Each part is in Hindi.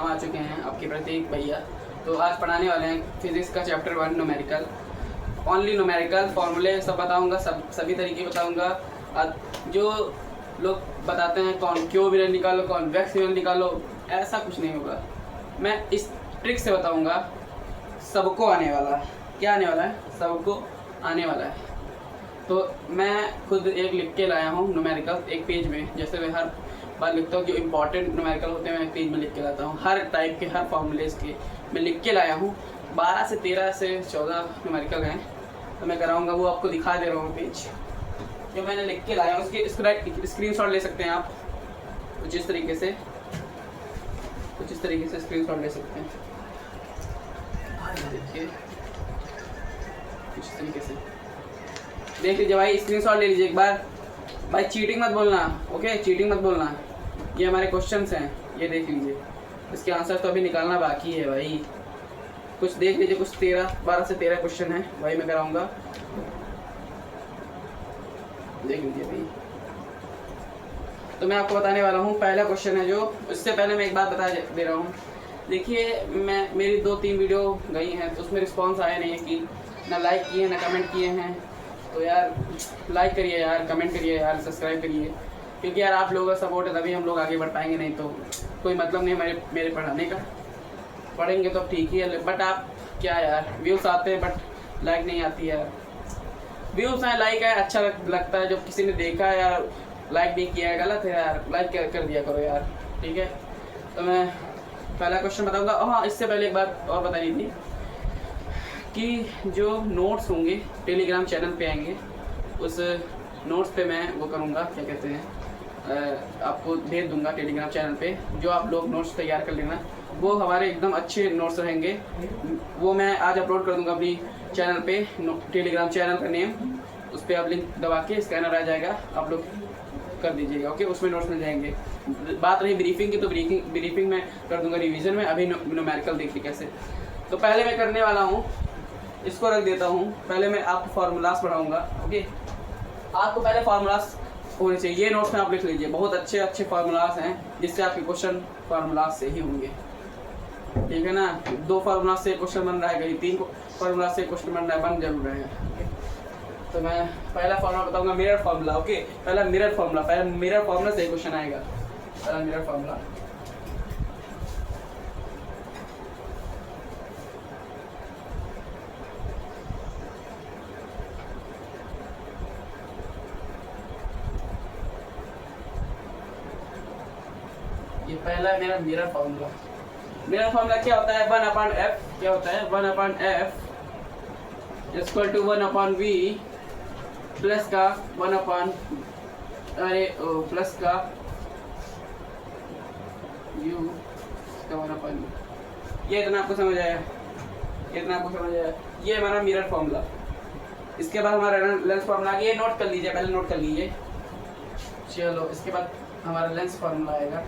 हम आ चुके हैं आपके प्रतीक भैया। तो आज पढ़ाने वाले हैं फिजिक्स का चैप्टर 1 न्यूमेरिकल, ओनली न्यूमेरिकल। फॉर्मूले सब बताऊंगा, सभी तरीके बताऊंगा। जो लोग बताते हैं कौन क्यों विरल निकालो, कौन वैक्स विरल निकालो, ऐसा कुछ नहीं होगा। मैं इस ट्रिक से बताऊंगा, सबको आने वाला है। क्या आने वाला है? सबको आने वाला है। तो मैं खुद एक लिख के लाया हूँ न्यूमेरिकल एक पेज में। जैसे मैं हर बार लिखता हूँ, जो इंपॉर्टेंट न्यूमेरिकल होते हैं मैं एक पेज में लिख के लाता हूँ। हर टाइप के, हर फॉर्मूलेज के मैं लिख के लाया हूँ। 12 से 13 से 14 न्यूमेरिकल हैं, तो मैं कराऊँगा। वो आपको दिखा दे रहा हूँ पेज जो मैंने लिख के लाया हूँ। उसकी स्क्रीनशॉट ले सकते हैं आप कुछ इस तरीके से स्क्रीनशॉट ले सकते हैं। देखिए कुछ इस तरीके से देख लीजिए भाई, स्क्रीनशॉट ले लीजिए एक बार। भाई चीटिंग मत बोलना, ओके? चीटिंग मत बोलना। ये हमारे क्वेश्चंस हैं, ये देख लीजिए। इसके आंसर तो अभी निकालना बाकी है भाई। कुछ देख लीजिए, कुछ 12 से 13 क्वेश्चन है भाई, मैं कराऊंगा। देख लीजिए भाई। तो मैं आपको बताने वाला हूँ, पहला क्वेश्चन है जो, उससे पहले मैं एक बात बता दे रहा हूँ। देखिए, मेरी 2-3 वीडियो गई हैं, तो उसमें रिस्पॉन्स आया नहीं है कि ना लाइक किए ना कमेंट किए हैं। तो यार लाइक करिए यार, कमेंट करिए यार, सब्सक्राइब करिए, क्योंकि यार आप लोगों का सपोर्ट है तभी हम लोग आगे बढ़ पाएंगे। नहीं तो कोई मतलब नहीं मेरे पढ़ाने का। पढ़ेंगे तो ठीक ही है, बट आप क्या यार, व्यूज़ आते हैं बट लाइक नहीं आती यार। व्यूज़ हैं, लाइक है, अच्छा लगता है। जब किसी ने देखा है यार, लाइक नहीं किया है, गलत है यार। लाइक कर दिया करो यार, ठीक है? तो मैं पहला क्वेश्चन बताऊँगा। हाँ, इससे पहले एक बात और बतानी थी कि जो नोट्स होंगे टेलीग्राम चैनल पे आएंगे, उस नोट्स पे मैं वो करूँगा, क्या कहते हैं, आपको भेज दूँगा टेलीग्राम चैनल पे। जो आप लोग नोट्स तैयार कर लेना, वो हमारे एकदम अच्छे नोट्स रहेंगे। वो मैं आज अपलोड कर दूँगा अपनी चैनल पे, टेलीग्राम चैनल का नेम। उस पर आप लिंक दबा के स्कैनर आ जाएगा, आप लोग कर दीजिएगा, ओके? उसमें नोट्स मिल जाएंगे। बात रही ब्रीफिंग की, तो ब्रीफिंग में कर दूँगा रिविज़न में। अभी न्यूमेरिकल देखिए कैसे। तो पहले मैं करने वाला हूँ, इसको रख देता हूँ। पहले मैं आपको फार्मूलास पढ़ाऊँगा, ओके? आपको पहले फार्मूलास होने चाहिए। ये नोट्स में आप लिख लीजिए, बहुत अच्छे फार्मूलास हैं, जिससे आपके क्वेश्चन फार्मूलास से ही होंगे, ठीक है ना? 2 फार्मूलास से क्वेश्चन बन रहा है, कहीं 3 फार्मूलास से क्वेश्चन बन रहा है, बन जरूर रहे हैं। तो मैं पहला फार्मूला बताऊँगा, मिरर फार्मूला, ओके? पहला मिरर फार्मूला से क्वेश्चन आएगा। पहला मिरर फार्मूला, ये पहला है मेरा मिरर फार्मूला। मिरर फार्मूला क्या होता है? 1/f। क्या होता है? 1/f equal to 1/v plus का 1/, प्लस का u का 1/u। ये इतना आपको समझ आया? ये हमारा मिरर फार्मूला। इसके बाद हमारा लेंस फार्मूला, ये नोट कर लीजिए, पहले नोट कर लीजिए। चलो, इसके बाद हमारा लेंस फार्मूला आएगा।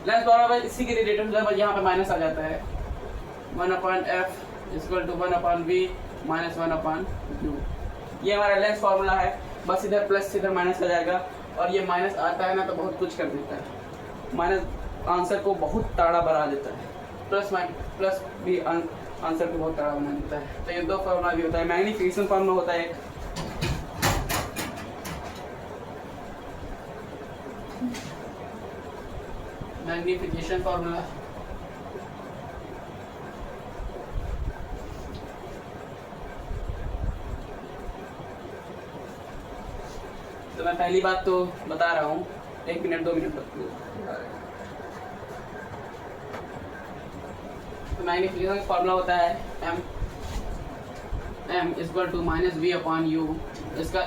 लेंस फार्मूला इसी के रिलेटेड यहाँ पे माइनस आ जाता है। 1/f equal to 1/v minus 1/u। ये हमारा लेंस फार्मूला है। बस इधर प्लस इधर माइनस आ जाएगा, और ये माइनस आता है ना तो बहुत कुछ कर देता है। माइनस आंसर को बहुत ताड़ा बढ़ा देता है, प्लस भी आंसर को बहुत ताड़ा बना देता है। तो ये 2 फार्मूला भी होता है। मैग्नीफिकेशन फार्मूला होता है, मैग्नीफिकेशन फार्मूला। तो मैं पहली बात तो बता रहा हूँ, 1 मिनट 2 मिनट तो मैग्नीफिकेशन फार्मूला होता है m इक्वल टू -v/u। इसका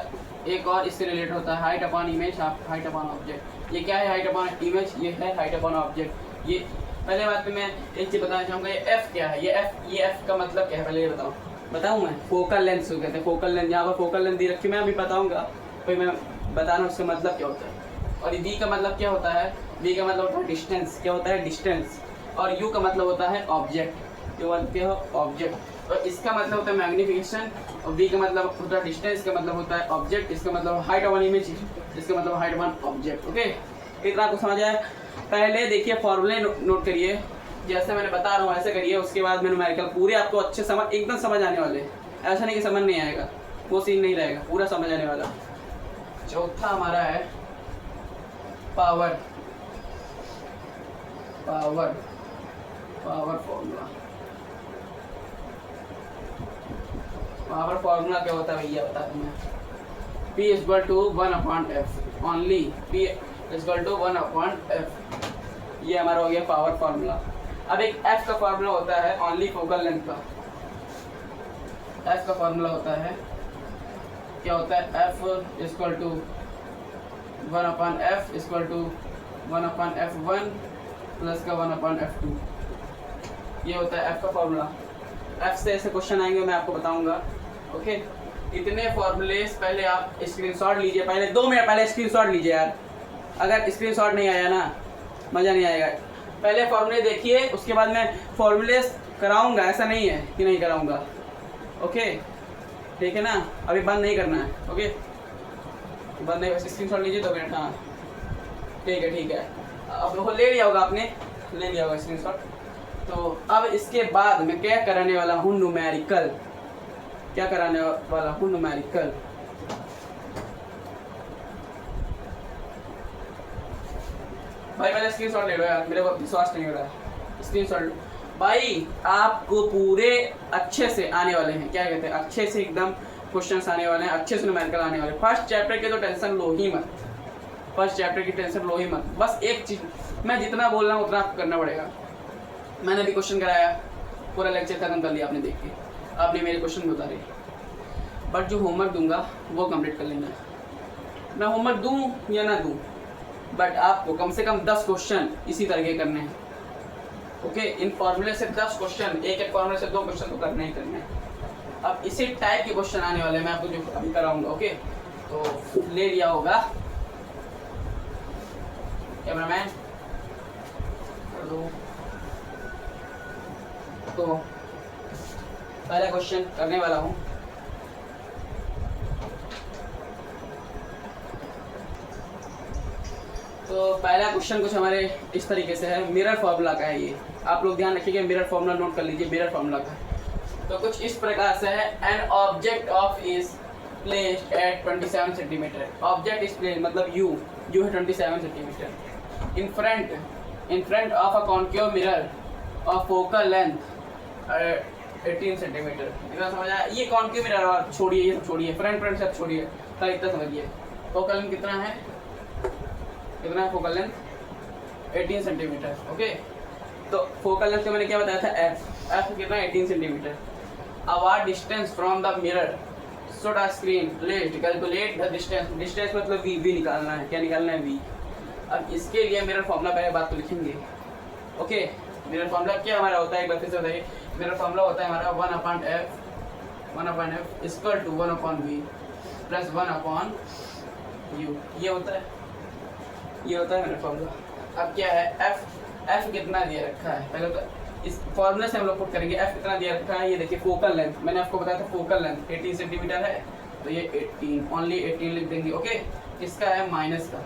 एक और इससे रिलेटेड होता है height upon image, height upon object. ये क्या है? हाइट अपॉन इमेज, ये है हाइट अपॉन ऑब्जेक्ट। ये पहले बात पे मैं एक चीज़ बताना चाहूँगा, ये f क्या है? ये f का मतलब क्या है पहले ये बताऊँ मैं? फोकल लेंथ को कहते हैं। फोकल लेंथ, यहाँ पर फोकल लेंथ दी रखी, मैं अभी बताऊँगा, फिर मैं बताना उसका मतलब क्या होता है। और v का मतलब क्या होता है? v का मतलब होता है डिस्टेंस। क्या होता है? डिस्टेंस। और u का मतलब होता है ऑब्जेक्ट। जो बोलते हो ऑब्जेक्ट, और इसका मतलब होता है मैग्निफिकेशन, और v का मतलब होता है डिस्टेंस, इसका मतलब होता है ऑब्जेक्ट, इसका मतलब हाइट ऑफ एन इमेज, इसका मतलब height of an object. Okay, इतना आपको समझ आया। पहले देखिए फॉर्मूले नोट करिए, जैसे मैंने बता रहा हूँ ऐसे करिए, उसके बाद में न्यूमेरिकल पूरे आपको अच्छे समझ एकदम समझ आने वाले, ऐसा नहीं कि समझ नहीं आएगा, वो सीन नहीं रहेगा, पूरा समझ आने वाला। चौथा हमारा है power, power power formula. Power formula क्या होता है भैया बता दूं मैं, P equal to 1/f, only P equal to 1/f, ये हमारा हो गया पावर फॉर्मूला। अब एक f का फॉर्मूला होता है ओनली फोकल लेंथ का, f का फॉर्मूला होता है, क्या होता है, f equal to 1/f equal to 1/f1 plus का 1/f2, ये होता है f का फॉर्मूला। f से ऐसे क्वेश्चन आएंगे मैं आपको बताऊंगा। ओके, इतने फॉर्मूले पहले आप स्क्रीनशॉट लीजिए, पहले 2 मिनट पहले स्क्रीनशॉट लीजिए यार, अगर स्क्रीनशॉट नहीं आया ना मज़ा नहीं आएगा। पहले फॉर्मूले देखिए, उसके बाद मैं फॉर्मूले कराऊंगा, ऐसा नहीं है कि नहीं कराऊंगा। ओके ठीक है ना, अभी बंद नहीं करना है। ओके बंद नहीं, बस स्क्रीनशॉट लीजिए 2 मिनट। हाँ ठीक है, अब लोग ले लिया होगा, आपने ले लिया होगा स्क्रीनशॉट। तो अब इसके बाद मैं क्या कराने वाला हूँ, न्यूमेरिकल, क्या कराने वाला हूँ न्यूमेरिकल। भाई पहले स्क्रीनशॉट ले लो यार, मेरे को विश्वास नहीं हो रहा है। स्क्रीनशॉट भाई, आपको पूरे अच्छे से आने वाले हैं, क्या कहते हैं, अच्छे से एकदम क्वेश्चंस आने वाले हैं, अच्छे से न्यूमेरिकल आने वाले हैं। फर्स्ट चैप्टर के तो टेंशन लो ही मत, फर्स्ट चैप्टर की टेंशन लो ही मत। बस एक चीज, मैं जितना बोल रहा हूँ उतना आपको करना पड़ेगा। मैंने भी क्वेश्चन कराया, पूरा लेक्चर खत्म कर लिया आपने, देख के आपने मेरे क्वेश्चन भी उतारे, बट जो होमवर्क दूंगा वो कंप्लीट कर लेना। मैं होमवर्क दूं या ना दूं, बट आपको कम से कम 10 क्वेश्चन इसी तरह के करने हैं। ओके, इन फॉर्मूले से 10 क्वेश्चन, एक फॉर्मूले से 2 क्वेश्चन तो करने ही करने हैं। अब इसी टाइप के क्वेश्चन आने वाले हैं, मैं आपको जो अभी कराऊंगा। ओके, तो ले लिया होगा कैमरामैन, तो पहला क्वेश्चन करने वाला हूँ। तो पहला क्वेश्चन कुछ हमारे इस तरीके से है, मिरर फार्मूला का है ये, आप लोग ध्यान रखिएगा, मिरर फार्मूला नोट कर लीजिए, मिरर फार्मूला का। तो कुछ इस प्रकार से है, an object of is placed at 27 centimetre, object is placed मतलब यू है 27 centimetre in front of a concave mirror of focal length 18 centimetre. इतना समझ आया, ये कॉन्केव मिरर छोड़िए, ये सब छोड़िए, फ्रंट सब छोड़िए, तो इतना समझिए। फोकल लेंथ कितना है, फोकल लेंथ 18 सेंटीमीटर। ओके, तो फोकल लेंथ का मैंने क्या बताया था, एफ कितना 18 centimetre. Our distance from the mirror should a screen placed, calculate the distance, distance मतलब वी निकालना है, क्या निकालना है, वी। अब इसके लिए मिरर फॉर्मूला पहले बात तो लिखेंगे। ओके, मिरर फॉर्मूला क्या हमारा होता है, एक बार फिर से बताइए। मिरर फॉर्मूला होता है हमारा 1/f equal to 1/v plus 1/u, ये होता है मिरर फॉर्मूला। अब क्या है, f कितना दिया रखा है, पहले तो इस फॉर्मूले से हम लोग पुट करेंगे। f कितना दिया रखा है, ये देखिए फोकल लेंथ, मैंने आपको बताया था फोकल लेंथ 18 सेंटीमीटर है, तो ये 18 ओनली 18 लिख देंगे। ओके, इसका है माइनस का,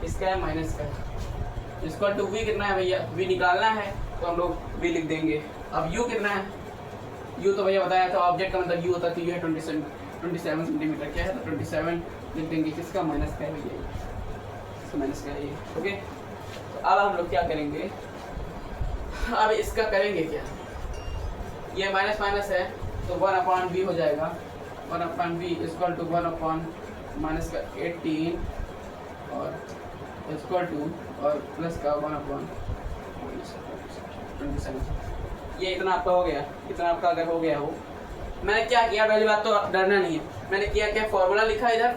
इसका है माइनस का, इक्वल टू v कितना है भैया, v निकालना है तो हम लोग v लिख देंगे। अब u कितना है, u तो भैया बताया था, ऑब्जेक्ट का मतलब u होता है, तो ये 27 सेंटीमीटर क्या है, तो 27 लिख देंगे। किसका, माइनस का है भैया, इसका माइनस का है ये। ओके, तो अब हम लोग क्या करेंगे, अब इसका करेंगे क्या, ये माइनस माइनस है तो 1/v हो जाएगा, 1/v इक्वल टू 1/ माइनस का 18 और इक्वल टू और प्लस का 1/27। ये इतना आपका हो गया, इतना आपका अगर हो गया हो, मैंने क्या किया, पहली बात तो डरना नहीं है, मैंने किया क्या, फॉर्मूला लिखा इधर,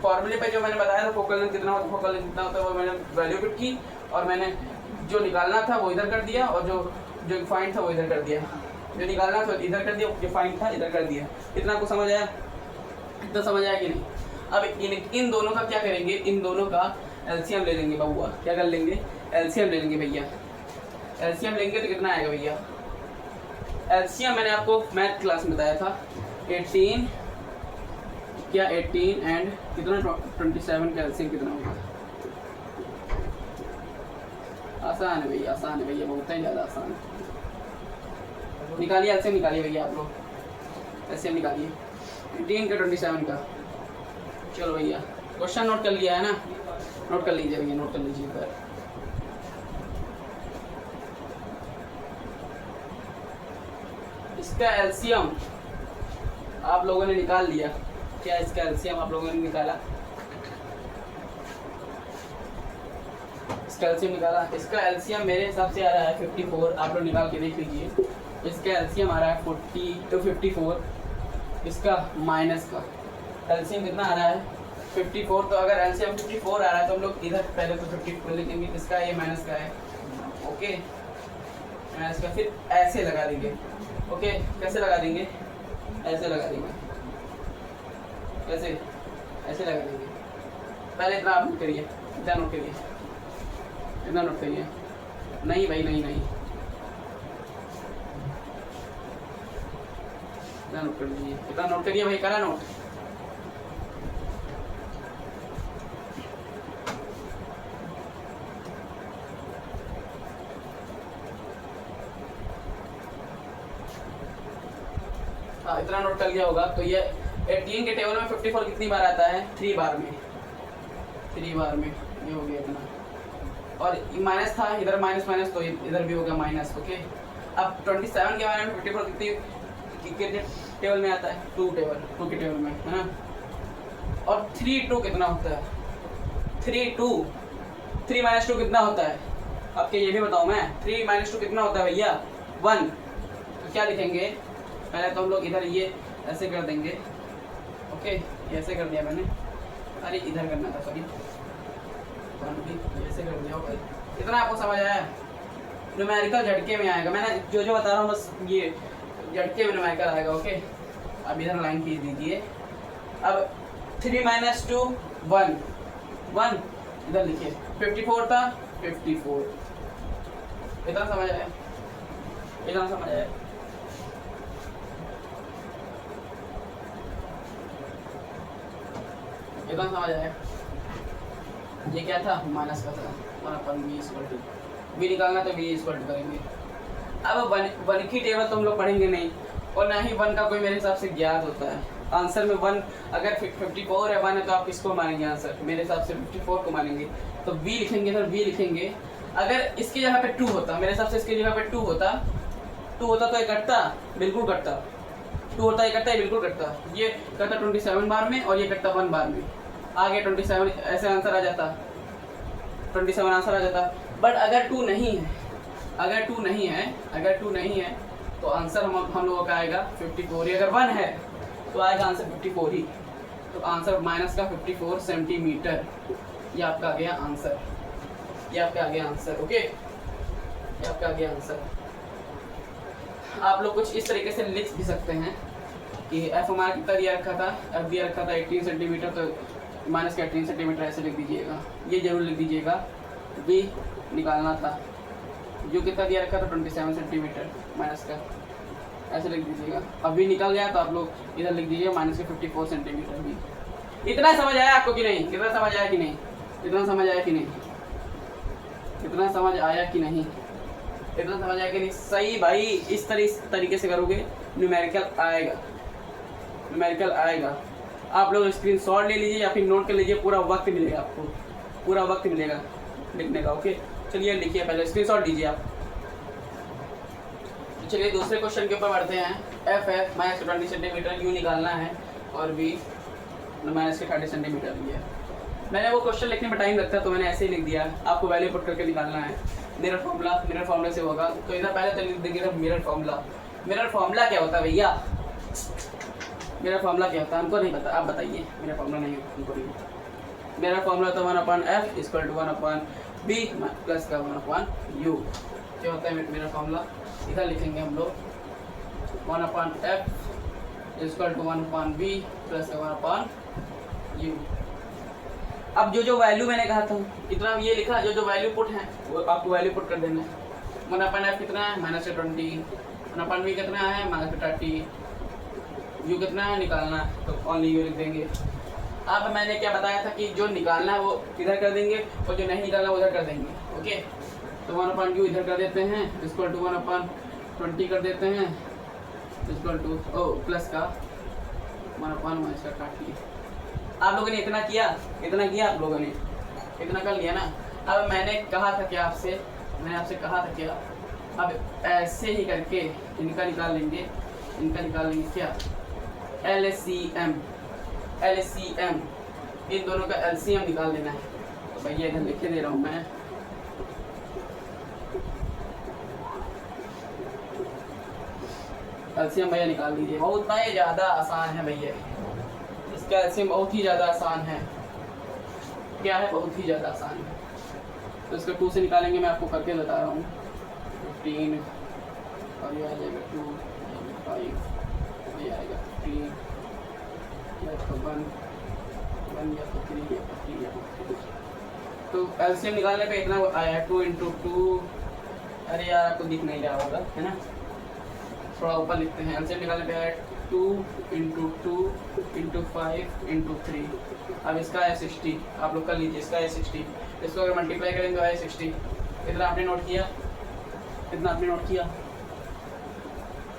फॉर्मूले पे जो मैंने बताया था फोकल लेंथ कितना होता, फोकल लेंथ कितना होता है, वो मैंने वैल्यू पुट की, और मैंने जो निकालना था वो इधर कर दिया, और जो फाइंड था वो इधर कर दिया, जो निकालना था इधर कर दिया, जो फाइंड था इधर कर दिया। इतना आपको समझ आया, इतना समझ आया कि नहीं। अब इन दोनों का क्या करेंगे, इन दोनों का एलसीएम ले लेंगे बबुआ, क्या कर लेंगे, एलसीएम ले लेंगे भैया। एलसीएम लेंगे तो कितना आएगा भैया, एलसीएम मैंने आपको मैथ क्लास में बताया था 18 एंड कितना 27 का एलसीएम कितना होगा। आसान है भैया, आसान है भैया, बहुत ही ज़्यादा आसान है। निकालिए एलसीएम, निकालिए भैया आप लोग एलसीएम निकालिए 18 का 27 का। चलो भैया क्वेश्चन नोट कर लिया है ना, नोट कर लीजिए भैया, नोट कर लीजिए पर इसका एलसीएम आप लोगों ने निकाल लिया क्या? इसका एलसीएम आप लोगों ने निकाला? इसका एलसीएम निकाला? इसका एलसीएम मेरे हिसाब से आ रहा है 54। आप लोग निकाल के देख लीजिए। इसका एलसीएम आ रहा है 40 तो 54। इसका माइनस का एलसीएम कितना आ रहा है 54। तो अगर एलसीएम 54 आ रहा है तो हम लोग इधर पहले तो 54 लिखेंगे, इसका ये माइनस का है, ओके माइनस का, फिर ऐसे लगा देंगे। ओके कैसे लगा देंगे? ऐसे लगा देंगे, कैसे? ऐसे लगा देंगे। पहले इतना आप नोट करिए, इतना नोट करिए, इतना नोट करिए। नहीं भाई नहीं, इतना नोट कर लीजिए, इतना नोट करिए भाई, करा नोट। हाँ इतना नोट कर लिया होगा। तो ये 18 के टेबल में 54 कितनी बार आता है? 3 बार में, 3 बार में ये हो गया इतना। और माइनस था इधर, माइनस माइनस तो इधर भी हो गया माइनस। ओके अब 27 के बारे में 54 कितनी टेबल में आता है? 2 के टेबल में, है ना। और 3 2 कितना होता है? 3 माइनस 2 कितना होता है? आपके ये भी बताऊँ मैं, 3 माइनस 2 कितना होता है भैया? 1। तो क्या लिखेंगे? पहले तो हम लोग इधर ये ऐसे कर देंगे, ओके ये ऐसे कर दिया मैंने, अरे इधर करना था सॉरी, ऐसे कर दिया। इतना आपको समझ आया? न्यूमेरिकल झटके में आएगा, मैंने जो बता रहा हूँ बस ये झटके में न्यूमेरिकल आएगा। ओके अब इधर लाइन खींच दीजिए। अब 3 माइनस 2 1 इधर लिखिए। 54 था 54। इतना समझ आया? इतना समझ आया? इतना समझ आया? ये क्या था? माइनस का था 1/v²। v निकालना तो v² करेंगे। अब वन की टेबल तो हम लोग पढ़ेंगे नहीं, और ना ही 1 का कोई मेरे हिसाब से ज्ञात होता है। आंसर में 1 अगर 54 है 1 है तो आप किसको मानेंगे आंसर? मेरे हिसाब से 54 को मानेंगे। तो v लिखेंगे, सर v लिखेंगे। अगर इसकी जगह पे 2 होता, मेरे हिसाब से इसकी जगह पे 2 होता तो ये कटता, बिल्कुल कटता। 2 होता ये कटता, बिल्कुल कटता। ये कटता 27 बार में और ये कटता 1 बार में। आगे 27 ऐसे आंसर आ जाता, 27 आंसर आ जाता। बट अगर 2 नहीं है, अगर 2 नहीं है तो आंसर हम लोगों का आएगा 54 ही। अगर 1 है तो आएगा आंसर 54 ही। तो आंसर माइनस का 54 सेंटीमीटर, ये आपका आ गया आंसर, ये आपका आ गया आंसर। ओके ये आपका आ गया आंसर। आप लोग कुछ इस तरीके से लिख भी सकते हैं कि एफ हमारा कितना दिया रखा था? एफ दिया रखा था 18 सेंटीमीटर, तो माइनस का 18 सेंटीमीटर ऐसे लिख दीजिएगा। ये जरूर लिख दीजिएगा। बी निकालना था, जो कितना दिया रखा था 27 सेंटीमीटर, माइनस का ऐसे लिख दीजिएगा। अब भी निकल गया तो आप लोग इधर लिख दीजिए माइनस के 54 सेंटीमीटर भी। इतना समझ आया आपको कि नहीं? कितना समझ आया कि नहीं? इतना समझ आया कि नहीं? इतना समझ आया कि नहीं? इतना समझ आया कि नहीं? सही भाई, इस तरीके से करोगे न्यूमेरिकल आएगा, न्यूमेरिकल आएगा। आप लोग स्क्रीनशॉट ले लीजिए या फिर नोट कर लीजिए, पूरा वक्त मिलेगा आपको, पूरा वक्त मिलेगा लिखने का। ओके चलिए लिखिए, पहले स्क्रीनशॉट लीजिए आप। चलिए दूसरे क्वेश्चन के ऊपर बढ़ते हैं। एफ है माइनस 20 सेंटीमीटर, यू निकालना है, और बी माइनस के 30 सेंटीमीटर लिया। मैंने वो क्वेश्चन लिखने में टाइम लगता है तो मैंने ऐसे ही लिख दिया। आपको वैल्यू पुट करके निकालना है। मिरर फार्मूला से होगा। तो इधर पहले तो लिख देंगे मिरर फार्मूला। मिरर फार्मूला क्या होता है भैया? मिरर फार्मूला क्या होता है? हमको नहीं पता, आप बताइए। मिरर फार्मूला नहीं, हमको नहीं। मिरर फार्मूला तो 1/f equal to 1/b plus का 1/u। क्या होता है मिरर फार्मूला? इधर लिखेंगे हम लोग 1/f equal to 1/b plus का 1/u। अब जो वैल्यू मैंने कहा था इतना ये लिखा, जो वैल्यू पुट है वो आपको वैल्यू पुट कर देना है। 1/f कितना है? -20 वन अपन वी कितना है -30, यू कितना है निकालना है तो ओनली यू लिख देंगे। अब मैंने क्या बताया था कि जो निकालना है वो इधर कर देंगे और जो नहीं निकालना वो उधर कर देंगे। ओके, तो 1/u इधर कर देते हैं, इक्वल टू 1/20 कर देते हैं, इक्वल टू प्लस का 1/- का काट लिया। आप लोगों ने इतना किया आप लोगों ने इतना कर लिया ना। अब मैंने कहा था क्या आपसे, मैंने आपसे कहा था क्या, अब ऐसे ही करके इनका निकाल लेंगे क्या, LCM, इन दोनों का LCM निकाल लेना है। तो भैया इधर लिख के दे रहा हूँ मैं, LCM भैया निकाल लीजिए। बहुत भाई ज़्यादा आसान है भैया, इसका LCM बहुत ही ज़्यादा आसान है। क्या है? बहुत ही ज़्यादा आसान है। तो इसका 2 से निकालेंगे, मैं आपको करके बता रहा हूँ। 15 और ये आ जाएगा 2, 5, ये आएगा 15 या तो 1 या तो 3 या तो 3 या तो 3। तो LCM निकालने पे इतना आया 2 × 2। अरे यार आपको दिख नहीं रहा होगा है ना, थोड़ा ऊपर लिखते हैं। LCM निकालने पे आया 2 × 2 × 5 × 3। अब इसका है 60, आप लोग कर लीजिए, इसका है 60। इसको अगर मल्टीप्लाई करेंगे तो है 60। इतना आपने नोट किया,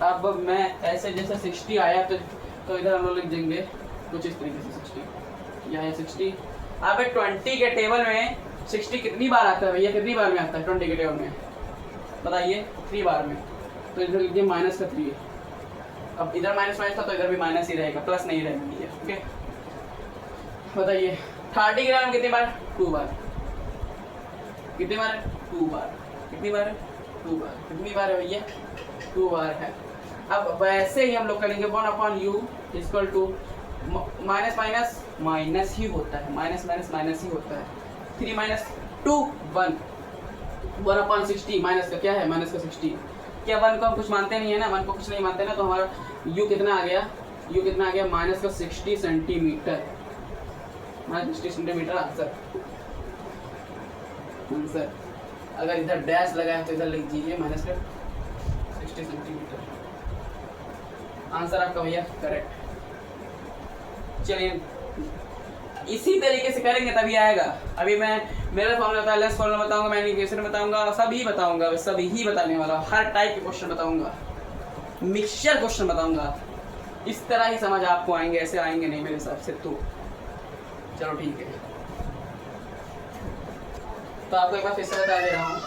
अब मैं ऐसे जैसे 60 आया तो इधर हम लोग लिख देंगे कुछ इस तरीके से 60, यह है 60। अब 20 के टेबल में 60 कितनी बार आता है भैया, कितनी बार में आता है 20 के टेबल में बताइए? 3 बार में। तो इधर लिखिए -3। अब इधर माइनस था तो इधर भी माइनस ही रहेगा, प्लस नहीं रहेगा ये। ओके, बताइए 30 के टेबल में कितनी बार? 2 बार। कितनी बार है? 2 बार। कितनी बार है? 2 बार। कितनी बार है भैया? 2 बार है। अब वैसे ही हम लोग करेंगे 1/u इक्वल टू माइनस ही होता है, माइनस ही होता है। 3 - 2 1 1/60 माइनस का क्या है? माइनस का 60। क्या 1 को हम कुछ मानते नहीं है ना, 1 को कुछ नहीं मानते ना, तो हमारा u कितना आ गया? माइनस का 60 सेंटीमीटर, -60 सेंटीमीटर आंसर। अगर इधर डैश लगाए तो इधर लिख दीजिए -60 सेंटीमीटर। आंसर आपका भैया करेक्ट। चलिए इसी तरीके से करेंगे तभी आएगा। अभी मैं मेरा फॉर्मूला बताया, लेस फॉर्मूला बताऊंगा, मैनिपुलेशन बताऊंगा, सभी बताऊंगा, सभी ही बताने वाला, हर टाइप के क्वेश्चन बताऊंगा, मिक्सचर क्वेश्चन बताऊंगा। इस तरह ही समझ आपको आएंगे, ऐसे आएंगे नहीं मेरे हिसाब से। तो चलो ठीक है, तो आपको एक बार फिर से बता दे रहा हूँ।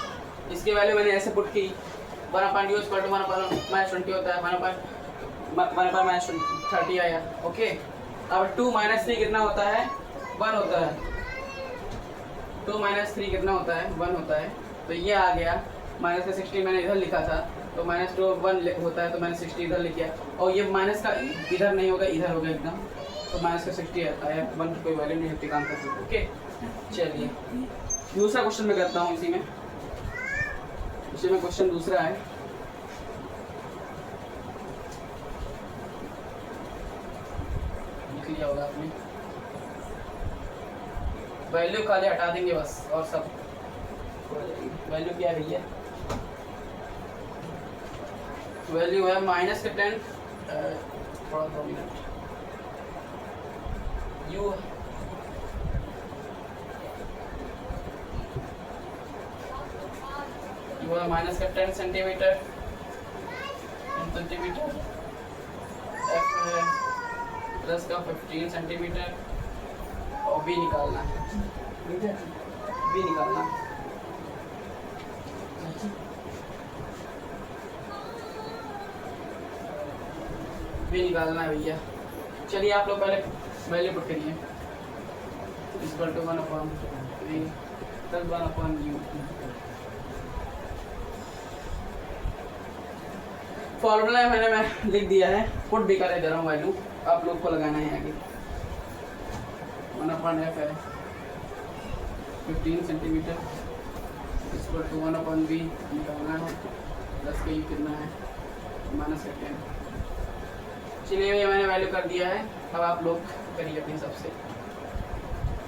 इसकी वैल्यू मैंने ऐसे पुट की 1/u = 1/-20 होता है, 1/-30 आया। ओके, अब 2 - 3 कितना होता है? 1 होता है। 2 - 3 कितना होता है? 1 होता है। तो ये आ गया माइनस का 60 मैंने इधर लिखा था, तो -2 1 होता है, तो मैंने 60 इधर लिख किया। और ये माइनस का इधर नहीं होगा, इधर होगा एकदम, तो माइनस का 60 आया। 1 की कोई वैल्यू नहीं होती, काम करती। ओके, चलिए दूसरा क्वेश्चन मैं करता हूँ। इसी में क्वेश्चन दूसरा है। लिख लिया होगा आपने। वैल्यू खाली हटा देंगे बस, और सब वैल्यू क्या है भैया? वैल्यू है -10 थोड़ा 2 मिनट u -10 सेंटीमीटर, f है प्लस का 15 सेंटीमीटर, और b निकालना है, ठीक है? b निकालना है। निकालना है भैया। चलिए आप लोग पहले वैल्यू पुट करिए, इक्वल टू 1/3 + 1/u। फॉर्मूला मैं लिख दिया है, पुट भी कर दे रहा हूँ वैल्यू, आप लोग को लगाना है आगे। 1/f है 15 सेंटीमीटर इक्वल टू 1/v निकालना है, प्लस का यू कितना है? -10। चलिए ये मैंने वैल्यू कर दिया है। अब आप लोग करिए अपने हिसाब से,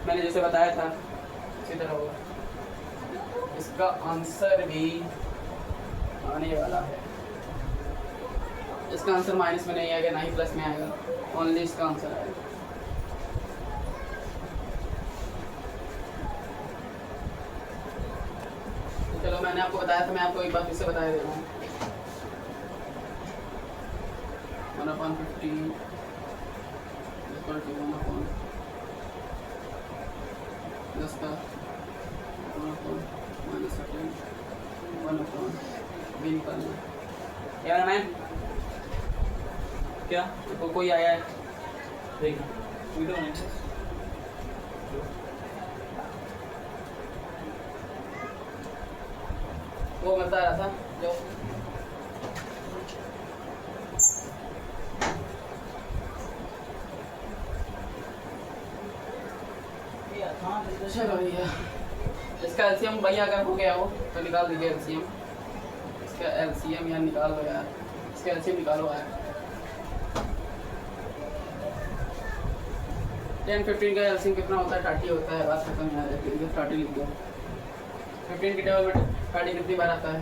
मैंने जैसे बताया था इसी तरह होगा। इसका आंसर भी आने वाला है। इसका आंसर माइनस में नहीं आएगा, ना ही प्लस में आएगा, ओनली इसका आंसर आएगा। तो चलो मैंने आपको बताया था, मैं आपको एक बार फिर से बता दे रहा हूँ। 1/15 इक्वल टू 1/10 का -10 निकालना। क्या है मैम? क्या तो कोई आया है? देखना वीडियो नहीं वो बता रहा था जो चलो भैया, इसका एलसीएम भैया अगर हो गया हो तो निकाल दीजिए एलसीएम। इसका एलसीएम यार निकाल लो यार, इसका एलसीएम निकालो यार। 10 15 का एलसीएम कितना होता है? 30 होता है। बात खत्म यार, 30 लिख दो। 15 के टेबल में 30 कितनी बार आता है?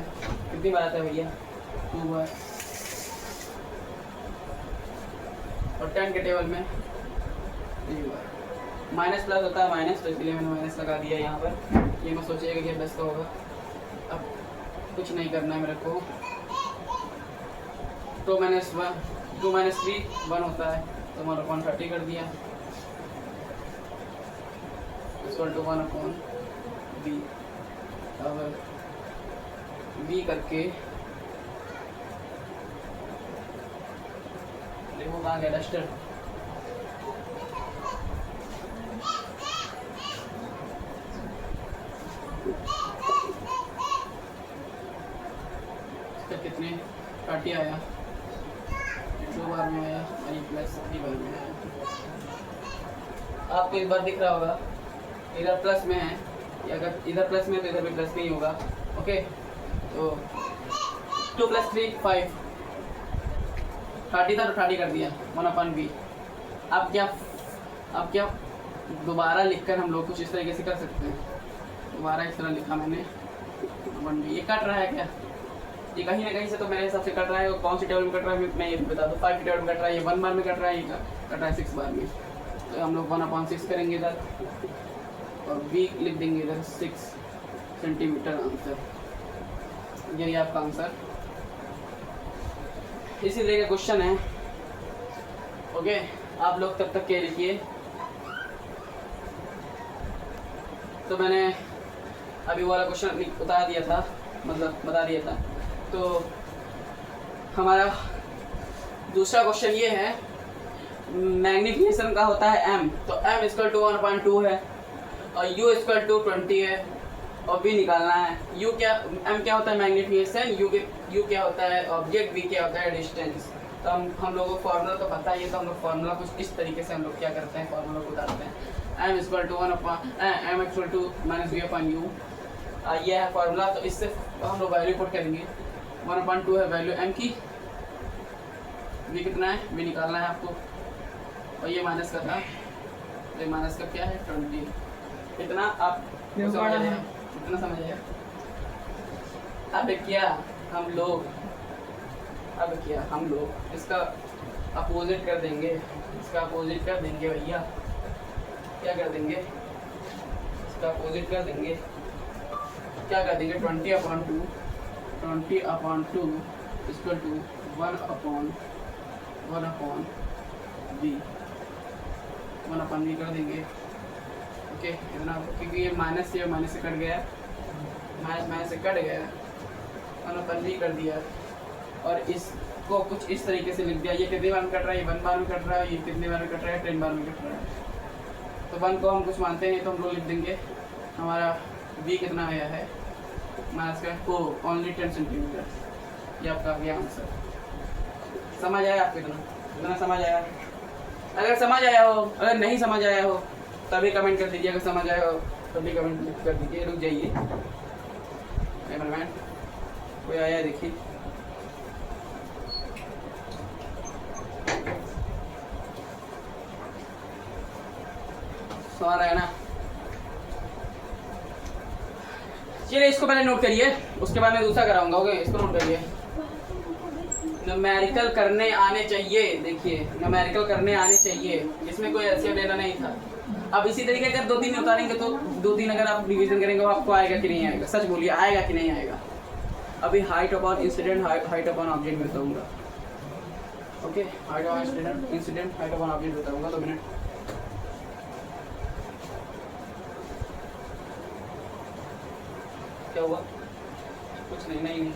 कितनी बार आता है भैया? 2 बार। और 10 के टेबल में 3 बार। माइनस प्लस होता है माइनस, तो इसलिए मैंने माइनस लगा दिया यहाँ पर। ये मैं सोचिएगा कि प्लस का होगा। अब कुछ नहीं करना है मेरे को। 2 - 1 2 - 3 1 होता है, तो 1/30 कर दिया इक्वल टू 1/b। अब b करके देखो कहाँ गया डस्टर। कितने 30 आया, 2 बार में आया और ये प्लस 3 बार में आया। आपको एक बार दिख रहा होगा इधर प्लस में है, या अगर इधर प्लस में है तो इधर भी प्लस में ही होगा। ओके, तो 2 + 3 5, 30 था तो 30 कर दिया 1/b। अब क्या दोबारा लिखकर हम लोग कुछ इस तरीके से कर सकते हैं। दोबारा इस तरह लिखा मैंने 1/b। ये कट रहा है क्या? ये कहीं ना कहीं से तो मेरे हिसाब से कट रहा है। और कौन सी टेबल में कट रहा है मैं ये बता दूँ। 5 की टेबल में कट रहा है, ये 1 बार में कट रहा है, ये कट रहा है 6 बार में। तो हम लोग 1/6 करेंगे इधर, और b लिख देंगे इधर 6 सेंटीमीटर आंसर। यही आपका आंसर। इसी तरह का क्वेश्चन है। ओके, आप लोग तब तक के लिखिए। तो मैंने अभी वाला क्वेश्चन बता दिया था, मतलब बता दिया था। तो हमारा दूसरा क्वेश्चन ये है, मैग्नीफिकेशन का होता है m। तो m = 1/2 है और u = 20 है और b निकालना है। u क्या, m क्या होता है? मैग्नीफिकेशन। u क्या होता है? ऑब्जेक्ट। b क्या होता है? डिस्टेंस। तो हम लोगों को फार्मूला तो पता ही है, तो हम लोग फार्मूला कुछ इस तरीके से हम लोग क्या करते हैं, फार्मूला को उतारते हैं। m = -v/u, ये है फार्मूला। तो इससे हम लोग वैल्यू पुट करेंगे। 1/2 है वैल्यू m की, v कितना है? v निकालना है आपको। और ये माइनस का था, ये माइनस का क्या है? 20। कितना आप समझ आया? कितना समझ आया? अब क्या हम लोग इसका अपोजिट कर देंगे। इसका अपोजिट कर देंगे भैया। क्या कर देंगे? इसका अपोजिट कर देंगे। क्या कर देंगे? 20/2 = 1/b कर देंगे। ओके, इतना, क्योंकि ये माइनस से माइनस से कट गया, माइनस से कट गया, 1/b कर दिया। और इसको कुछ इस तरीके से लिख दिया। ये कितने बार में कट रहा है? ये 1 बार में कट रहा है। ये कितने बार में कट रहा है? 10 बार में कट रहा है। तो 1 को हम कुछ मानते हैं, तो हम लोग लिख देंगे हमारा b कितना आया है? माइनस का ओनली 10 सेंटीमीटर। ये आपका गया आंसर। समझ आया आपको? इतना समझ आया? अगर समझ आया हो, अगर नहीं समझ आया हो तभी कमेंट कर दीजिए। अगर समझ आया हो तभी कमेंट कर दीजिए। रुक जाइए, कैमरामैन कोई आया है देखिए। समझ रहा है ना? चलिए इसको पहले नोट करिए, उसके बाद मैं दूसरा कराऊंगा। ओके, इसको नोट करिए। न्यूमेरिकल करने आने चाहिए। देखिए न्यूमेरिकल करने आने चाहिए, इसमें कोई एलसीएम लेना नहीं था। अब इसी तरीके अगर 2-3 उतारेंगे तो 2-3 अगर आप डिवीजन करेंगे वो आपको आएगा कि नहीं आएगा? सच बोलिए, आएगा कि नहीं आएगा? अभी height upon incident, height upon object बताऊंगा। Okay, height upon incident, height upon object बताऊंगा। 2 मिनट। क्या हुआ? कुछ नहीं, नहीं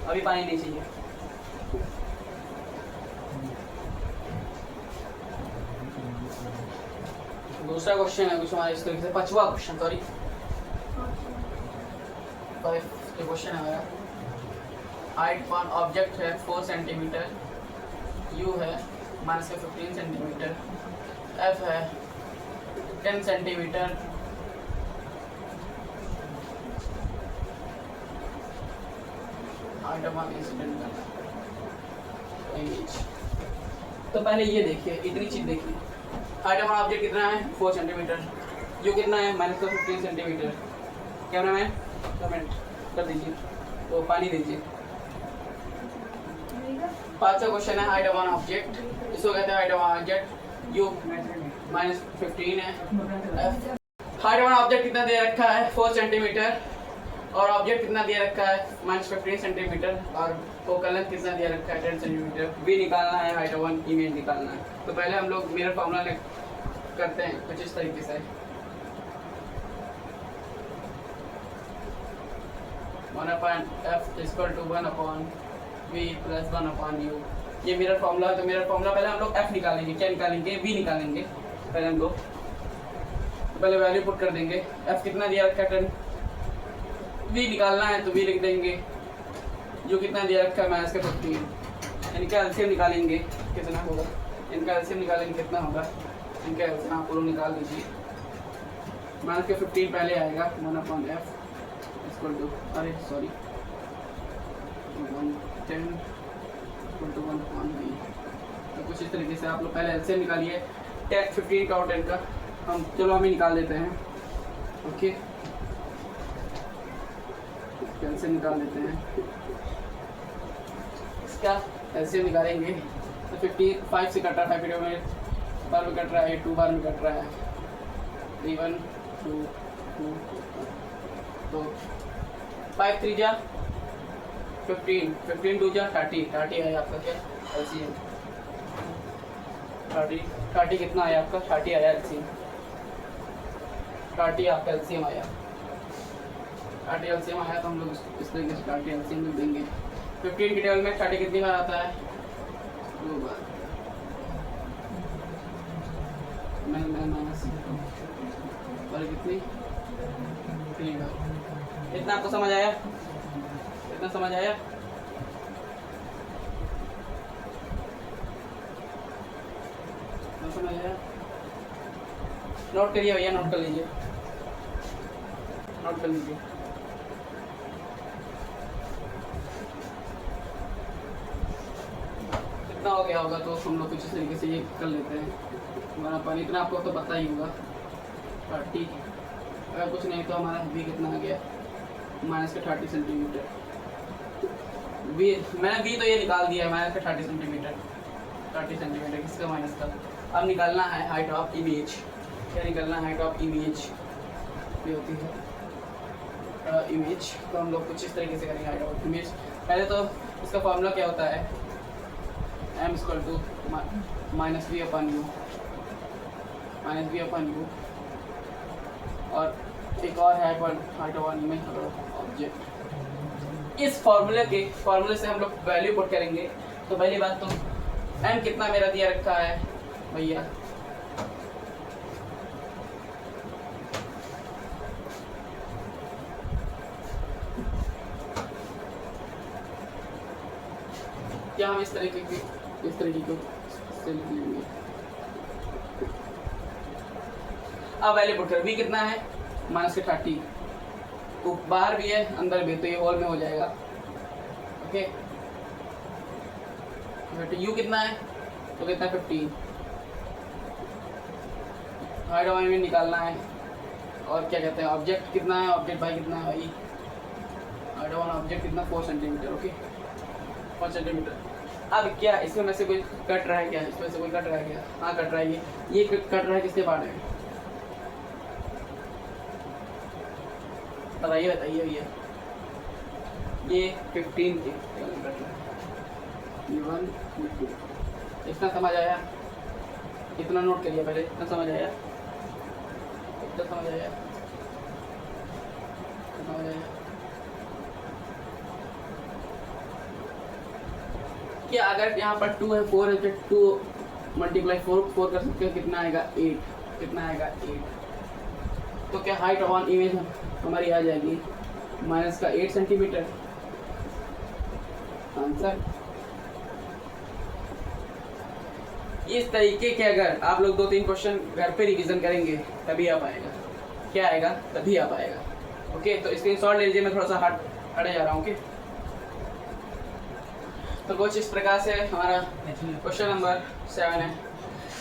अभी पानी नहीं चाहिए। दूसरा क्वेश्चन है कुछ हमारा इस तरीके से, 5वां क्वेश्चन, सॉरी 5 क्वेश्चन है हमारा। हाइट फॉर ऑब्जेक्ट है 4 सेंटीमीटर, यू है -15 सेंटीमीटर, एफ है 10 सेंटीमीटर, तो पहले ये देखिए, इतनी चीज देखिए। हाइट ऑफ ऑब्जेक्ट कितना है? 4 सेंटीमीटर। यू कितना है? -15 सेंटीमीटर। कैमरा मैन कमेंट कर दीजिए, तो पानी दीजिए। 5वां क्वेश्चन है हाइट ऑफ ऑब्जेक्ट, इसको कहते हैं हाइट ऑफ ऑब्जेक्ट। यू -15 है। हाइट ऑफ ऑब्जेक्ट कितना दे रखा है? 4 सेंटीमीटर, और ऑब्जेक्ट कितना दिया रखा है? -15 सेंटीमीटर, और फोकल लेंथ कितना दिया रखा है? 10 सेंटीमीटर। वी निकालना है, हाइट ऑफ इमेज निकालना है। तो पहले हम लोग मिरर फॉर्मूला करते हैं कुछ इस तरीके से। 1/f = 1/v + 1/u। ये मिरर फॉर्मूला है। तो मिरर फॉर्मूला पहले हम लोग f निकालेंगे। क्या निकालेंगे? v निकालेंगे। पहले हम लोग पहले वैल्यू पुट कर देंगे। f कितना दिया रखा है? 10। v निकालना है तो v लिख देंगे। जो कितना दिया रखा है? -15। इनका एलसीएम निकालेंगे, कितना होगा? इनका एलसीएम निकालेंगे, कितना होगा? इनका एलसीएम आप लोग निकाल दीजिए। -15 पहले आएगा, 1/f = अरे सॉरी 110 = 1/v। तो कुछ इस तरीके से आप लोग पहले एलसीएम निकालिए। 15 का और 10 का हम चलो हम ही निकाल देते हैं। ओके, एलसीएम निकाल लेते हैं। इसका एलसीएम निकालेंगे तो 5 से कट रहा है, 5 में बार में कट रहा है, 2 बार में कट रहा है। 3 1 2 2 तो 5 3 जा 15, 15 2 जा 30 है आपका क्या एलसीएम? 30 कितना आया आपका? 30 आया एलसीएम। 30 आपका एलसीएम आया। 30 एलसीएम आया तो हम लोग इस तरीके से 30 एलसीएम लिख देंगे। 15 की टेबल में 30 कितनी बार आता है? 2 बार। माइनस और कितनी? 3 बार। इतना आपको समझ आया? इतना समझ आया? समझ आया? नोट करिए भैया, नोट कर लीजिए, नोट कर लीजिए। कितना हो गया होगा? तो हम लोग कुछ इस तरीके से ये कर लेते हैं। हमारा पानी इतना आपको तो पता ही होगा। 30 अगर कुछ नहीं तो हमारा v कितना आ गया? -30 सेंटीमीटर। v मैंने v तो ये निकाल दिया है, -30 सेंटीमीटर। 30 सेंटीमीटर किसका? माइनस का। अब निकालना है हाइट ऑफ इमेज। क्या निकालना है? Height of image. ये होती है इमेज। तो हम लोग कुछ इस तरीके से करेंगे हाइट ऑफ इमेज। पहले तो इसका फॉर्मूला क्या होता है? m = -v/u -v/u। और एक और है हाइट ऑफ इमेज ऑब्जेक्ट। इस फॉर्मूले से हम लोग वैल्यू पुट करेंगे। तो पहली बात तो m कितना मेरा दिया रखा है भैया? क्या हम इस तरीके को से लिख लेंगे। अब वैल्यू पुट कर, v कितना है? -30। तो बाहर भी है अंदर भी, तो ये होल में हो जाएगा। ओके, u कितना है? तो कितना? 15। हाइट ऑफ इमेज निकालना है। और क्या कहते हैं? ऑब्जेक्ट कितना है? ऑब्जेक्ट भाई कितना है भाई? हाइट ऑफ ऑब्जेक्ट कितना 4 सेंटीमीटर। Okay 4 centimetre. अब क्या इसमें में से कोई कट रहा है क्या? इसमें से कोई कट रहा है क्या? हाँ कट रहा है। ये कट रहा है किसके पार्ट में? बताइए बताइए भैया। ये 15 के कट रहा है। E1 E2 इतना समझ आया? इतना नोट करिए पहले। इतना समझ आया? इतना समझ आया? इतना समझ आया कि अगर यहाँ पर 2 है 4 है तो 2 मल्टीप्लाई 4 कर सकते हो, कितना आएगा 8। कितना आएगा 8। तो क्या हाइट ऑन इमेज हमारी आ जाएगी माइनस का 8 सेंटीमीटर। आंसर इस तरीके के अगर आप लोग 2-3 क्वेश्चन घर पे रिवीजन करेंगे तभी आ पाएगा। क्या आएगा? तभी आ पाएगा। ओके तो स्क्रीनशॉट ले लीजिए। मैं थोड़ा सा हटे जा रहा हूँ। ओके तो कुछ इस प्रकार से हमारा क्वेश्चन नंबर 7 है।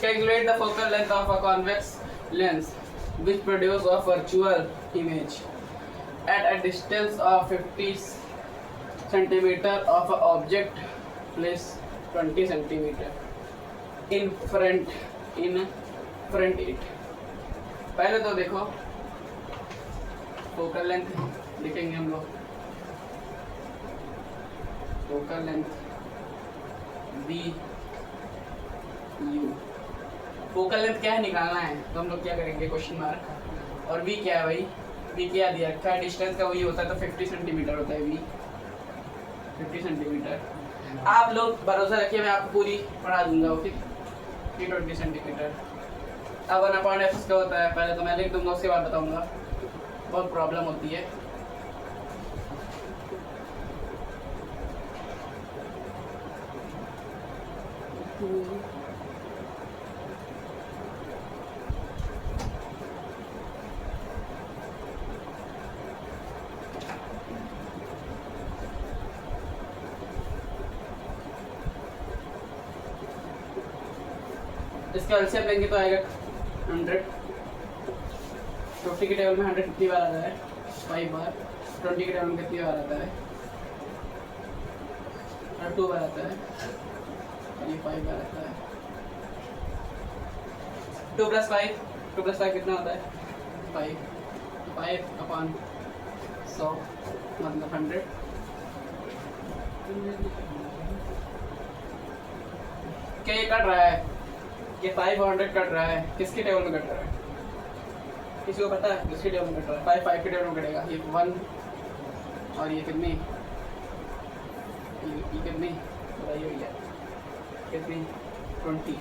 Calculate the focal length of a convex lens which produce a virtual image at a distance of 50 centimetre of a object place 20 centimetre in front it. पहले तो देखो फोकल लेंथ लिखेंगे हम लोग। फोकल लेंथ बी यू। फोकल लेंथ क्या है निकालना है तो हम लोग क्या करेंगे क्वेश्चन मार्क। और वी क्या है भाई? वी क्या दिया रखा है? डिस्टेंस का वही होता है तो 50 सेंटीमीटर होता है वी। 50 सेंटीमीटर। आप लोग भरोसा रखिए मैं आपको पूरी पढ़ा दूंगा। Okay 20 centimetre. अब 1/f का होता है पहले तो मैं लिख दूंगा उसके बाद बताऊंगा। बहुत प्रॉब्लम होती है। इसका एलसीएम लेंगे तो आएगा 100। 50 के टेबल में 100 कितनी बार आता है? 5 बार। 20 के टेबल में कितनी बार आता है? 2 बार आता है। ये 5 बार आता है। 2 + 5 कितना होता है? 5/100 मतलब 100। क्या ये कट रहा है? ये 500 कट रहा है। किसके टेबल में कट रहा है? किसी को पता है किसके टेबल में कट रहा है? 5 के टेबल में कटेगा। ये 1 और ये कितनी? ये कितनी बताइए भैया? कितनी? 20।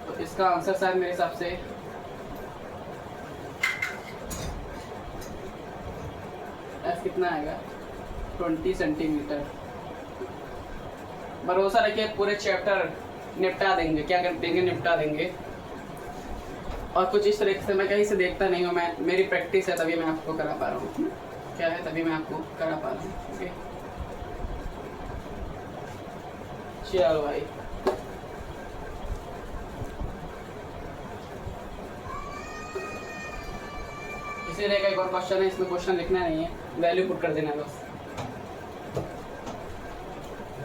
तो इसका आंसर शायद मेरे हिसाब से एफ कितना आएगा? 20 सेंटीमीटर। भरोसा रखिए पूरे चैप्टर निपटा देंगे। क्या कर देंगे? निपटा देंगे। और कुछ इस तरीके से मैं कहीं से देखता नहीं हूँ। मैं मेरी प्रैक्टिस है तभी मैं आपको करा पा रहा हूँ। क्या है? तभी मैं आपको करा पा रहा हूँ। ओके चलो भाई। इसी तरह का एक और क्वेश्चन है। इसमें क्वेश्चन लिखना नहीं है, वैल्यू पुट कर देना है बस।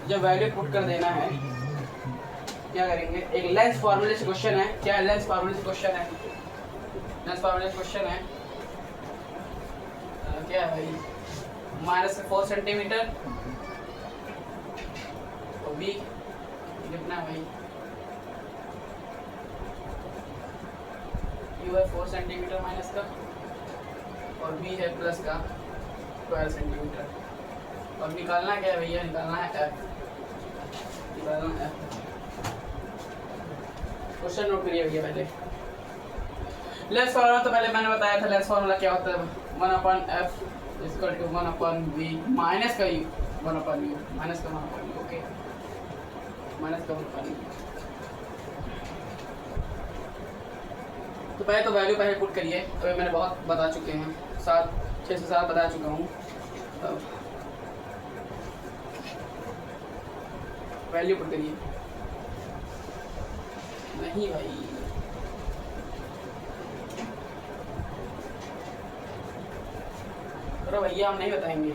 जब वैल्यू पुट कर देना है क्या करेंगे? एक लेंस फार्मूले से क्वेश्चन है। क्या है? लेंस फार्मूले से क्वेश्चन है। लेंस फार्मूले से क्वेश्चन है क्या है भाई? -4 सेंटीमीटर और बी कितना है भाई? यू है 4 सेंटीमीटर माइनस का और बी है प्लस का 12 सेंटीमीटर। और निकालना क्या है भैया? निकालना है एफ। निकालना है एफ। क्वेश्चन नोट करिए भैया पहले। लेंस फार्मूला तो पहले मैंने बताया था। लेंस फार्मूला क्या होता है? 1/f = 1/v माइनस का u 1/u माइनस का 1/u। ओके माइनस का 1/u। तो पहले तो वैल्यू पहले पुट करिए। तो मैंने बहुत बता चुके हैं, 6 से 7 बता चुका हूँ। तब वैल्यू पुट करिए। नहीं भाई अरे भैया हम नहीं बताएंगे।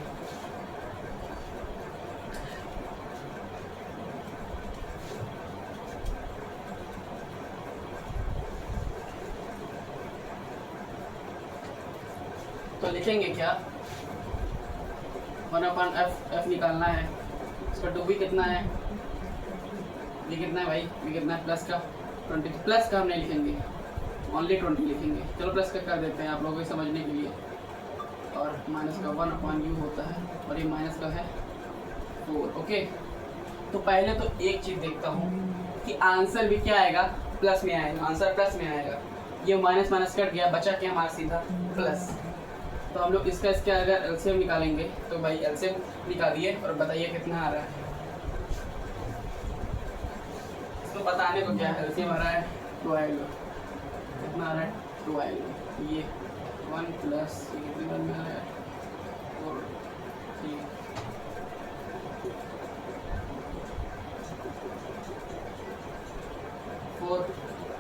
तो लिखेंगे क्या, 1/f, f निकालना है, इसका 2b कितना है, ये कितना है भाई, ये कितना है प्लस का 20, प्लस का हम नहीं लिखेंगे, ओनली 20 लिखेंगे। चलो प्लस का कर देते हैं आप लोगों को समझने के लिए। और माइनस का 1/u होता है और ये माइनस का है 4। ओके, तो पहले तो एक चीज़ देखता हूँ कि आंसर भी क्या आएगा, प्लस में आएगा, आंसर प्लस में आएगा। ये माइनस माइनस कट गया, बचा क्या हमारा सीधा प्लस। तो हम लोग इसका अगर एलसीएम निकालेंगे तो भाई एलसीएम निकालिए और बताइए कितना आ रहा है। इसको बताने को क्या है, एलसीएम आ रहा है 12, कितना आ रहा है 12, ये 1 प्लस ये कितनी बार में आ रहा है 4,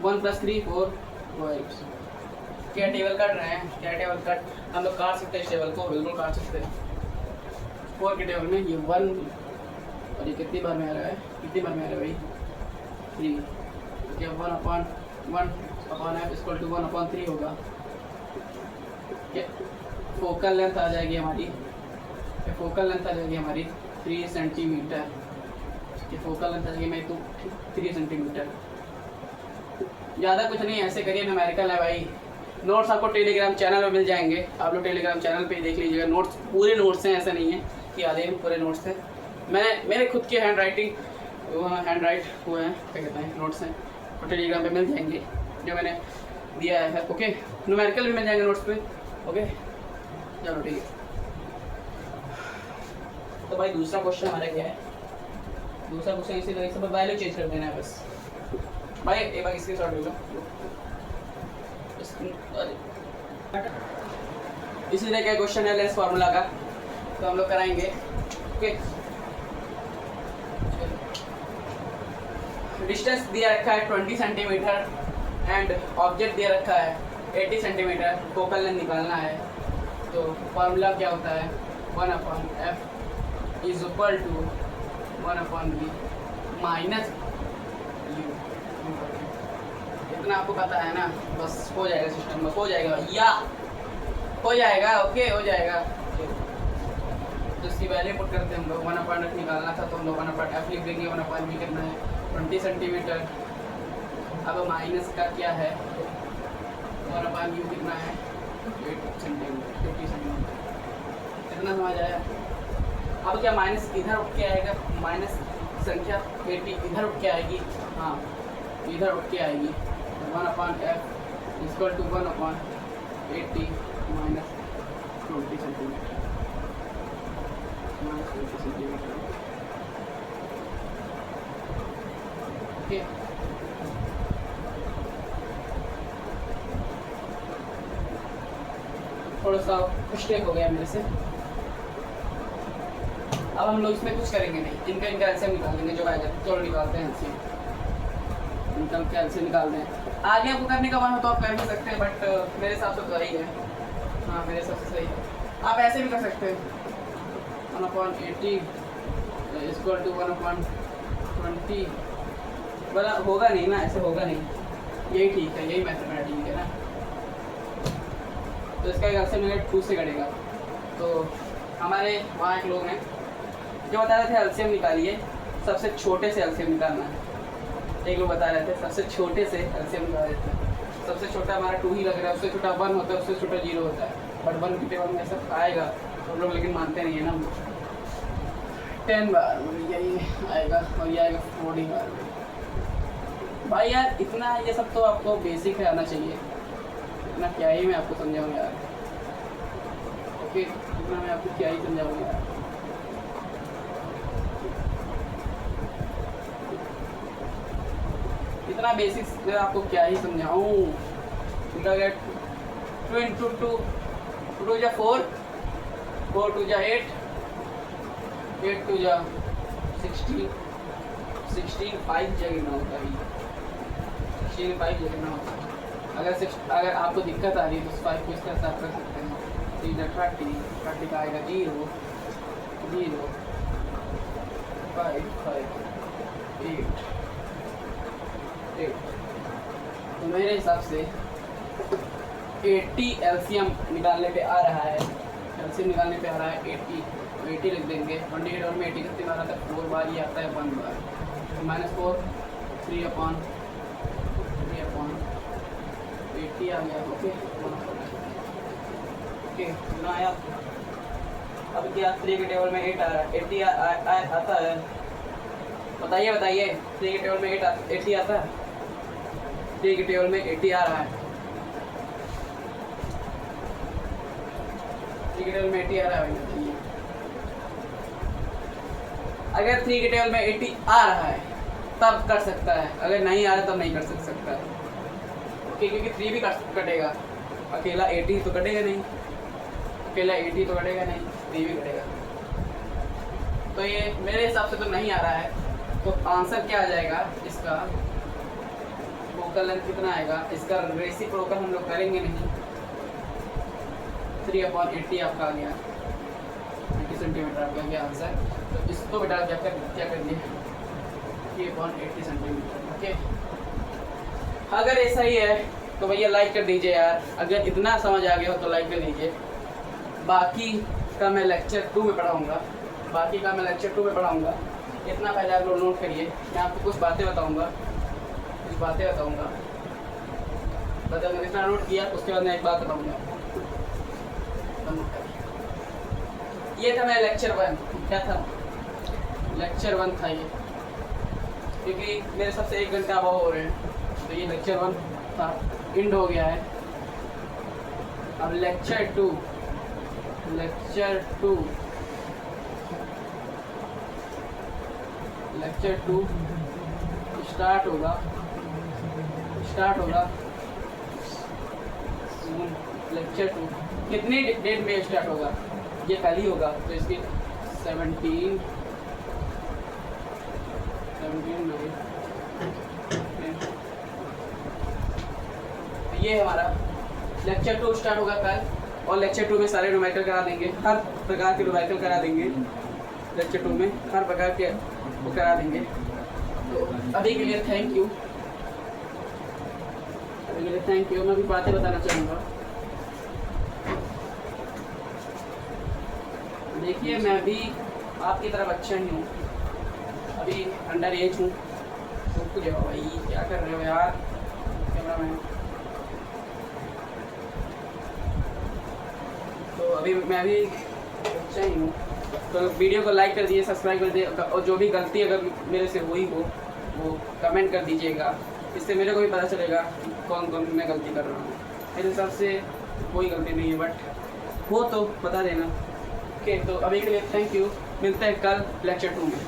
1 + 3 4 12। क्या टेबल काट रहे हैं, क्या टेबल काट, हम लोग काट सकते हैं इस टेबल को, बिल्कुल काट सकते हैं। 4 के टेबल में ये 1 और ये कितनी बार में आ रहा है, कितनी बार में आ रहा है भाई 3, क्या 1/1/f इक्वल टू 1/3 होगा। फोकल लेंथ आ जाएगी हमारी, फोकल लेंथ आ जाएगी हमारी 3 सेंटीमीटर। ये फोकल लेंथ आ जाएगी मैं तो 3 सेंटीमीटर। ज़्यादा कुछ नहीं, ऐसे करिए, न्यूमेरिकल है भाई। नोट्स आपको टेलीग्राम चैनल में मिल जाएंगे, आप लोग टेलीग्राम चैनल पे देख लीजिएगा। नोट्स पूरे नोट्स हैं, ऐसा नहीं है कि आधे पूरे नोट्स हैं। मेरे खुद के हैंड राइट हुए हैं, क्या कहते हैं, नोट्स हैं, और टेलीग्राम पे मिल जाएंगे जो मैंने दिया है। ओके, न्यूमेरिकल भी मिल जाएंगे नोट्स पे। ओके चलो ठीक है। तो भाई दूसरा क्वेश्चन हमारा क्या है, दूसरा क्वेश्चन इसी तरह से वैल्यू चेंज कर देना है बस। भाई एक बार इसके शॉर्ट ले लो, इसी तरह का क्वेश्चन है लेंस फार्मूला का, तो हम लोग कराएंगे। ओके, डिस्टेंस दिया रखा है 20 सेंटीमीटर एंड ऑब्जेक्ट दिया रखा है 80 सेंटीमीटर, फोकल लेंथ निकालना है। तो फार्मूला क्या होता है, 1/f is equal to 1/v minus u। इतना आपको पता है ना, बस हो जाएगा सिस्टम में, हो जाएगा या हो जाएगा। ओके हो जाएगा। तो इसकी वैल्यू पुट करते हैं हम लोग, 1/f निकालना था तो हम लोग 1/f लिख देंगे, 1/v कितना है 20 सेंटीमीटर। अब माइनस का क्या है, 1/u कितना है 8 सेंटीमीटर, 50 सेंटीमीटर। कितना समझ आया। अब क्या माइनस इधर उठ के आएगा, माइनस संख्या 80 इधर उठ के आएगी, हाँ इधर उठ के आएगी। 1/f equal to 1/80 minus 20 centimetre, minus 20 centimetre. Okay, थोड़ा सा मिस्टेक हो गया मेरे से। अब हम लोग इसमें कुछ करेंगे नहीं, इनका एलसीएम निकाल देंगे जो आएगा। चलो निकालते हैं एलसीएम, निकल के एलसीएम निकालते हैं। आगे आपको करने का मन हो तो आप कर भी सकते हैं, बट मेरे हिसाब से तो सही है। हाँ मेरे हिसाब से सही है। आप ऐसे भी कर सकते हैं, 1/80 इक्वल टू 1/20। बड़ा होगा नहीं ना, ऐसे होगा नहीं, यही ठीक है, यही मैथमेटिक है ना। तो इसका एलसीएम मेरे 2 से कटेगा। तो हमारे वहाँ एक लोग हैं जो बता रहे थे एलसीएम निकालिए, सबसे छोटे से एलसीएम निकालना है। एक लोग बता रहे थे सबसे छोटे से एलसीएम निकाल रहे थे। सबसे छोटा हमारा 2 ही लग रहा है, उससे छोटा 1 होता है, उससे छोटा 0 होता है। बट 1 की टेबल में सब आएगा तो हम लोग लेकिन मानते नहीं है ना। 10 बार यही आएगा और ये आएगा 40 बार। भाई यार इतना ये सब तो आपको बेसिक है आना चाहिए, इतना क्या ही मैं आपको समझाऊँ यार। ओके, इतना मैं आपको क्या ही समझाऊँ यार। इतना बेसिक्स मैं आपको क्या ही समझाऊँ। 2 into 2 2 जा 4, 4 2 जा 8, 8 2 जा 16, 16 5 जगह ना होता है, 16 5 जगह ना होता है। अगर आपको दिक्कत आ रही है तो 5 को इसका साथ कर सकते हैं। 3 30, 30 का आएगा 0 0 5 5 8 8। तो मेरे हिसाब से 80 एलसीएम निकालने पे आ रहा है, एलसीएम निकालने पे आ रहा है 80। तो 80 लिख देंगे। 28 और में 80 कितनी बार आता है? 4 बार ही आता है, 1 बार। तो -4 3/3/80 आ गया। ओके ओके कितना आया? अब क्या 3 के टेबल में 8 आ रहा है? 80 आता है? बताइए बताइए, 3 के टेबल में 80 आता है? 3 के टेबल में 80 आ रहा है? 3 के टेबल में 80 आ रहा है? अगर 3 के टेबल में 80 आ रहा है तब कर सकता है, अगर नहीं आ रहा तब नहीं कर सकता है। ओके, क्योंकि 3 भी कटेगा, अकेला 80 तो कटेगा नहीं, अकेला 80 तो कटेगा नहीं, 3 भी कटेगा। तो ये मेरे हिसाब से तो नहीं आ रहा है। तो आंसर क्या आ जाएगा इसका? फोकल लेंथ कितना आएगा इसका? रेसिप्रोकल हम लोग करेंगे नहीं। 3/80 आपका आ गया, 80 सेंटीमीटर आपका गया आंसर। तो इसको बेटा क्या कर दिए? 3/80 सेंटीमीटर। ओके, अगर ऐसा ही है तो भैया लाइक कर दीजिए यार, अगर इतना समझ आ गया हो तो लाइक कर दीजिए। बाकी का मैं लेक्चर 2 में पढ़ाऊँगा, इतना पहले आप लोग नोट करिए। मैं आपको कुछ बातें बताऊँगा, मतलब इतना नोट किया, उसके बाद मैं एक बात बताऊँगा। ये था मेरा लेक्चर 1। क्या था? लेक्चर 1 था ये, क्योंकि मेरे सबसे 1 घंटा अभाव हो रहे हैं, तो ये लेक्चर 1 था, एंड हो गया है। अब लेक्चर 2 स्टार्ट होगा लेक्चर 2 कितनी डेट में स्टार्ट होगा? ये कल ही होगा, तो इसकी 17 ये हमारा लेक्चर 2 स्टार्ट होगा कल, और लेक्चर 2 में सारे न्यूमेरिकल करा देंगे, हर प्रकार के न्यूमेरिकल करा देंगे। लेक्चर 2 में हर प्रकार के वो करा देंगे। तो अभी के लिए थैंक यू। मैं भी बातें बताना चाहूँगा। देखिए, मैं भी आपकी तरह बच्चा ही हूँ, अभी अंडर एज हूँ। रुक जाओ भाई, क्या कर रहे हो यार कैमरामैन? तो अभी मैं भी बच्चा ही हूँ। तो वीडियो को लाइक कर दीजिए, सब्सक्राइब कर दीजिए, और जो भी गलती अगर मेरे से हुई हो वो कमेंट कर दीजिएगा। इससे मेरे को भी पता चलेगा कौन मैं गलती कर रहा हूँ। मेरे हिसाब से कोई गलती नहीं है, बट हो तो बता देना। ओके, तो अभी के लिए थैंक यू। मिलते हैं कल लेक्चर 2 में।